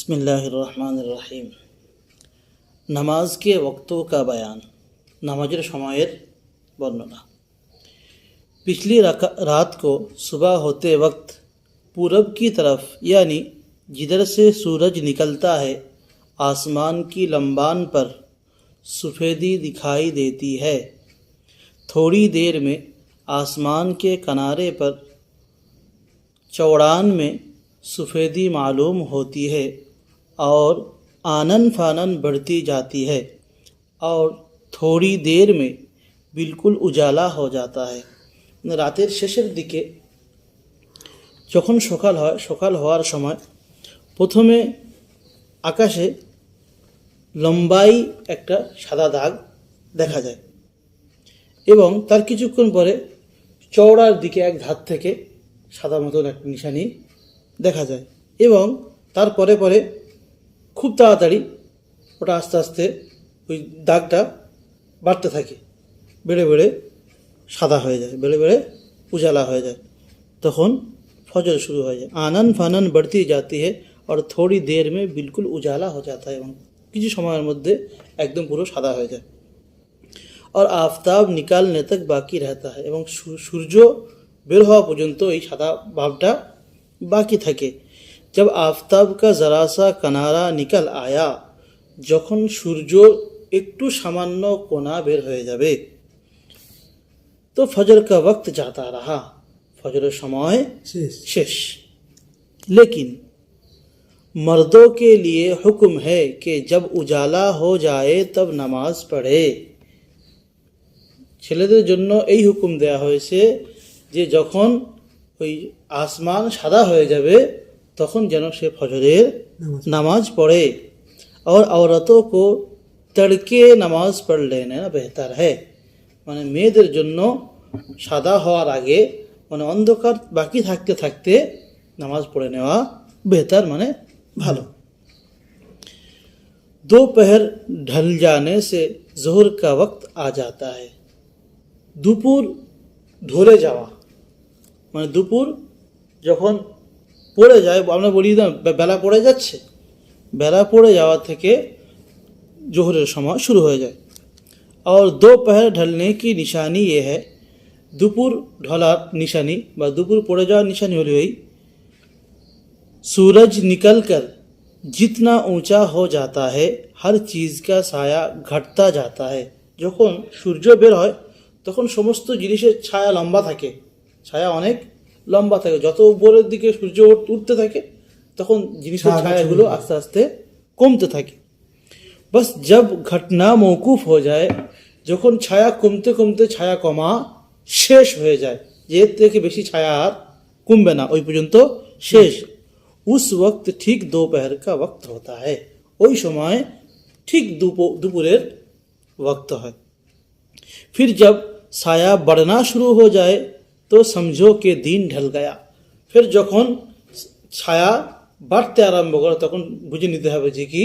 बिस्मिल्लाहिर्रहमानिर्रहीम। नमाज के वक्तों का बयान, नमाजेर समयेर वर्णना। पिछली रात को सुबह होते वक्त पूरब की तरफ यानी जिधर से सूरज निकलता है आसमान की लंबान पर सफ़ेदी दिखाई देती है। थोड़ी देर में आसमान के किनारे पर चौड़ान में सफ़ेदी मालूम होती है और आनन फानन बढ़ती जाती है और थोड़ी देर में बिल्कुल उजाला हो जाता है। রাতের শেষের দিকে যখন সকাল হওয়ার সময় প্রথমে আকাশে লম্বাই একটা সাদা দাগ দেখা যায় এবং তার কিছুক্ষণ পরে চওড়ার দিকে এক ধার থেকে সাদা মতন একটা নিশানি দেখা যায় এবং তার পরে খুব তাড়াতাড়ি ওটা আস্তে আস্তে ওই দাগটা বাড়তে থাকে, বেড়ে বেড়ে সাদা হয়ে যায়, বেড়ে বেড়ে উজালা হয়ে যায়। তখন ফজর শুরু হয়ে যায়। আনন ফানন बढ़ती जाती है और थोड़ी देर में बिल्कुल उजाला हो जाता है এবং কিছু সময়ের মধ্যে একদম পুরো সাদা হয়ে যায়। और आफताब निकालने तक बाकी रहता है এবং সূর্য বের হওয়া পর্যন্ত এই সাদা ভাবটা बाकी থাকে। जब आफताब का ज़रा सा किनारा निकल आया, যখন সূর্য একটু সামান্য কোনা বের হয়ে যাবে, तो फजर का वक्त जाता रहा, फजर समय शेष। लेकिन मर्दों के लिए हुक्म है कि जब उजाला हो जाए तब नमाज पढ़े। ছেলেদের জন্য এই হুকুম দেয়া হয়েছে যে যখন ওই আসমান সাদা হয়ে যাবে তখন যেন সে ফজরের নামাজ পড়ে। और औरतों को तड़के नमाज पढ़ लेना बेहतर है। মানে মেয়েদের জন্য সাদা হওয়ার আগে মানে অন্ধকার বাকি থাকতে থাকতে নামাজ পড়ে নেওয়া বেহতার মানে ভালো। दोपहर ढल जाने से जोहर का वक्त आ जाता है। দুপুর ঢলে যাওয়া মানে দুপুর যখন পড়ে যায়, আমরা বলি না বেলা পড়ে যাচ্ছে, বেলা পড়ে যাওয়া থেকে জোহরের সময় শুরু হয়ে যায়। और दोपहर ढलने की निशानी ये है, দুপুর ঢলার নিশানি বা দুপুর পড়ে যাওয়ার নিশানি হলো এই सूरज निकलकर जितना ऊंचा हो जाता है हर चीज़ का साया घटता जाता है। যখন সূর্য বের হয় তখন সমস্ত জিনিসের ছায়া লম্বা থাকে, ছায়া অনেক লম্বা থাকে। যত উপরের দিকে সূর্য উঠতে থাকে তখন জিনিসের ছায়াগুলো আস্তে আস্তে কমতে থাকে। बस जब घटना मौकूफ़ हो जाए, যখন ছায়া কমতে কমতে ছায়া কমা শেষ হয়ে যায়, যে এর থেকে বেশি ছায়া আর কমবে না, ওই পর্যন্ত শেষ। उस वक्त ठीक दोपहर का वक्त होता है, ওই সময় ঠিক দুপুরের वक्त है। फिर जब साया बढ़ना शुरू हो जाए तो समझो कि दिन ढल गया। फिर যখন ছায়া বাড়তে আরম্ভ করে তখন বুঝে নিতে হবে যে কি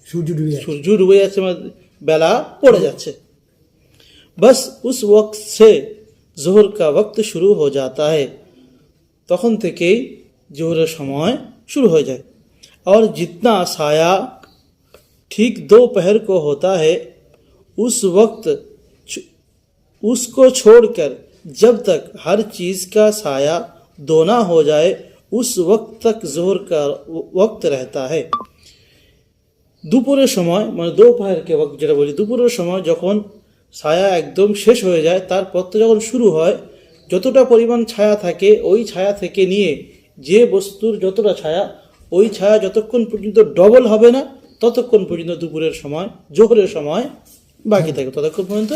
সূর্য ডুবে যাচ্ছে, বেলা পড়ে যাচ্ছে। बस उस वक्त से जोहर का वक्त शुरू हो जाता है, তখন থেকেই জোহরের সময় शुरू हो जाए। और जितना साया ठीक दोपहर को होता है उस वक्त उसको छोड़कर जब तक हर चीज़ का साया दोना हो जाए उस वक्त तक जोहर का वक्त रहता है। দুপুরের সময় মানে দোপহারকে ওয়াক্ত যেটা বলি, দুপুরের সময় যখন ছায়া একদম শেষ হয়ে যায় তারপর তো যখন শুরু হয়, যতটা পরিমাণ ছায়া থাকে ওই ছায়া থেকে নিয়ে যে বস্তুর যতটা ছায়া, ওই ছায়া যতক্ষণ পর্যন্ত ডবল হবে না ততক্ষণ পর্যন্ত দুপুরের সময় জোহরের সময় বাকি থাকবে, ততক্ষণ পর্যন্ত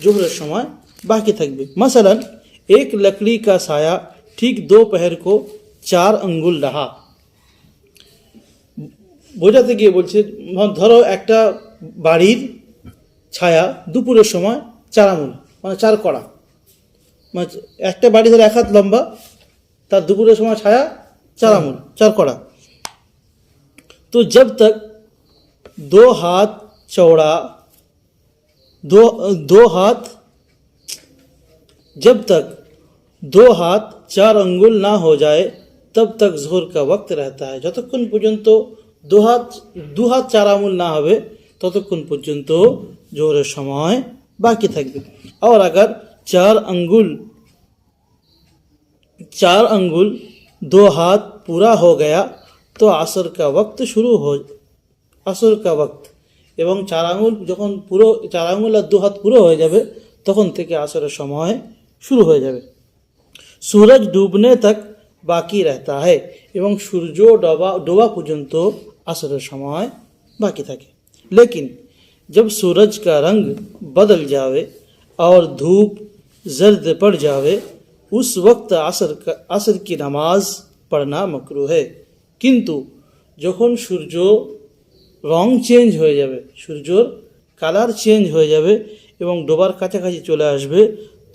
জোহরের সময় বাকি থাকবে। मसलन एक लकड़ी का साया ठीक दोपहर को 4 अंगुल रहा। বোঝাতে গিয়ে বলছে ধরো একটা বাড়ির ছায়া দুপুরের সময় 4 আঙুল মানে 4 কড়া, মানে একটা বাড়ি ধরে 1 হাত লম্বা, তার দুপুরের সময় ছায়া 4 আঙুল 4 কড়া। तो जब तक 2 हाथ चौड़ा जब तक 2 हाथ 4 अंगुल ना हो जाए तब तक जोहर का वक्त रहता है। যতক্ষণ পর্যন্ত দু হাত 4 আঙ্গুল না হবে ততক্ষণ পর্যন্ত জোহরের সময় বাকি থাকবে। और अगर 4 अंगुल 2 हाथ पूरा हो गया तो আসর का वक्त शुरू हो আসর का वक्त এবং 4 আঙ্গুল যখন পুরো 4 আঙ্গুল আর 2 হাত পুরো হয়ে যাবে তখন থেকে আসরের সময় শুরু হয়ে যাবে। सूरज डूबने तक बाकी रहता है এবং সূর্য ডোবা পর্যন্ত আসরের সময় बाकी থাকে। लेकिन जब सूरज का रंग बदल जावे और धूप जर्द पड़ जावे उस वक्त আসর की नमाज पढ़ना मकरूह है। কিন্তু যখন সূর্য রং চেঞ্জ হয়ে যাবে, সূর্যর কালার চেঞ্জ হয়ে যাবে এবং ডোবার কাছাকাছি চলে আসবে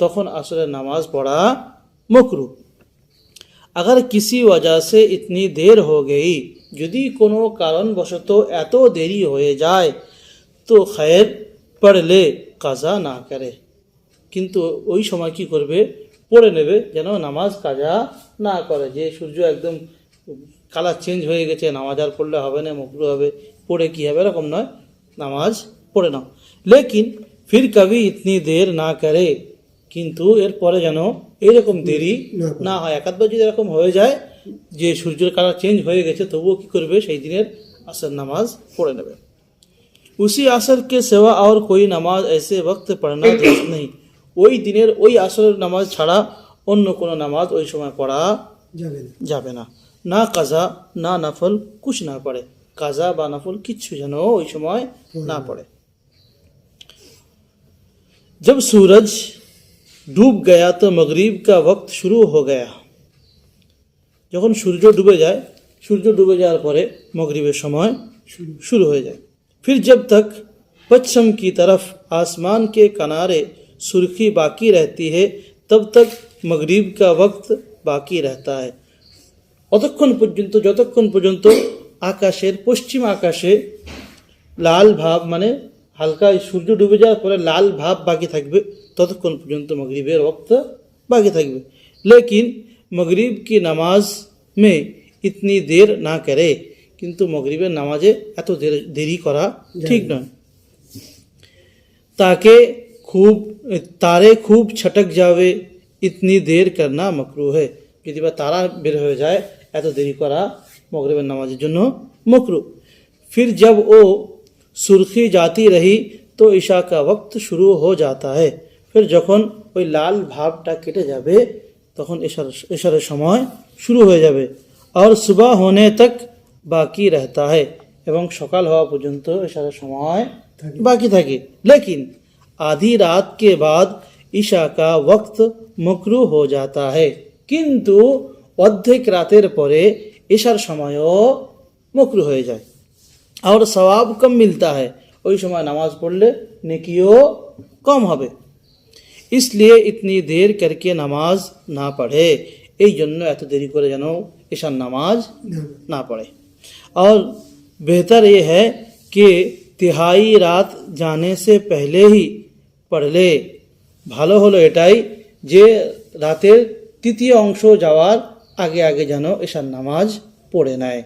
তখন আসরের নামাজ পড়া मकरूह। अगर किसी वजह से इतनी देर हो गई যদি কোনো কারণবশত এত দেরি হয়ে যায় তো খৈর পড়লে কাজা না করে, কিন্তু ওই সময় কি করবে পড়ে নেবে যেন নামাজ কাজা না করে। যে সূর্য একদম কালার চেঞ্জ হয়ে গেছে নামাজ আর পড়লে হবে না, মকরুহ হবে, পড়ে কি হবে এরকম নয়, নামাজ পড়ে নাও। লেকিন ফির কবি ইতনি দের না করে, কিন্তু এরপরে যেন এরকম দেরি না হয়। একাধবার যদি এরকম হয়ে যায় যে সূর্যের কালার চেঞ্জ হয়ে গেছে তবুও কি করবে সেই দিনের আসর নামাজ পড়ে নেবে। उसी আসর के सिवा और कोई नमाज ऐसे वक्त पढ़ना दुरुस्त नहीं। ওই দিনের ওই আসরের নামাজ ছাড়া অন্য কোনো নামাজ ওই সময় পড়া যাবে না। না কাজা না নফল কুছ না পড়ে, কাজা বা নফল কিচ্ছু যেন ওই সময় না পড়ে। जब सूरज डूब गया तो मगरिब का वक्त शुरू हो गया। যখন সূর্য ডুবে যায়, সূর্য ডুবে যাওয়ার পরে মগরিবের সময় शुरू हो जाए। फिर जब तक पश्चिम की तरफ आसमान के किनारे सुर्खी बाकी रहती है तब तक मगरिब का वक्त बाकी रहता है। অতক্ষণ পর্যন্ত যতক্ষণ পর্যন্ত আকাশের পশ্চিম আকাশে লাল ভাব মানে হালকা সূর্য ডুবে যাওয়ার পরে লাল ভাব বাকি থাকবে ততক্ষণ পর্যন্ত মগরিবের ওয়াক্ত বাকি থাকবে। लेकिन मगरिब की नमाज में इतनी देर ना करे, কিন্তু মগরিবের নামাজে এত দেরি করা ঠিক নয়। তারে খুব ছটক যাবে ইতনি দের করনা মকরুহ है। যদি বা তারা বের হয়ে যায় এত দেরি করা মগরিবের নামাজের জন্য মকরুহ। फिर जब वो सुर्खी जाती रही तो ईशा का वक्त शुरू हो जाता है। फिर যখন ওই লাল ভাবটা কেটে যাবে তখন ইশারের সময় শুরু হয়ে যাবে। और सुबह होने तक बाकी रहता है এবং সকাল হওয়া পর্যন্ত ইশারের সময় বাকি থাকে। लेकिन आधी रात के बाद ईशा का वक्त मकरूह हो जाता है, কিন্তু অর্ধেক রাতের পরে ইশার সময়ও মকরুহ হয়ে যায়। और सवाब कम मिलता है, ওই সময় নামাজ পড়লে নেকিও কম হবে। इसलिए इतनी देर करके नमाज ना पढ़े, এই জন্য এত দেরি করে যেন ইশার নামাজ না পড়ে। और बेहतर ये है कि तिहाई रात जाने से पहले ही पढ़ ले। ভালো হলো এটাই যে রাতের তৃতীয় অংশ যাওয়ার আগে আগে যেন ইশার নামাজ পড়ে নেয়।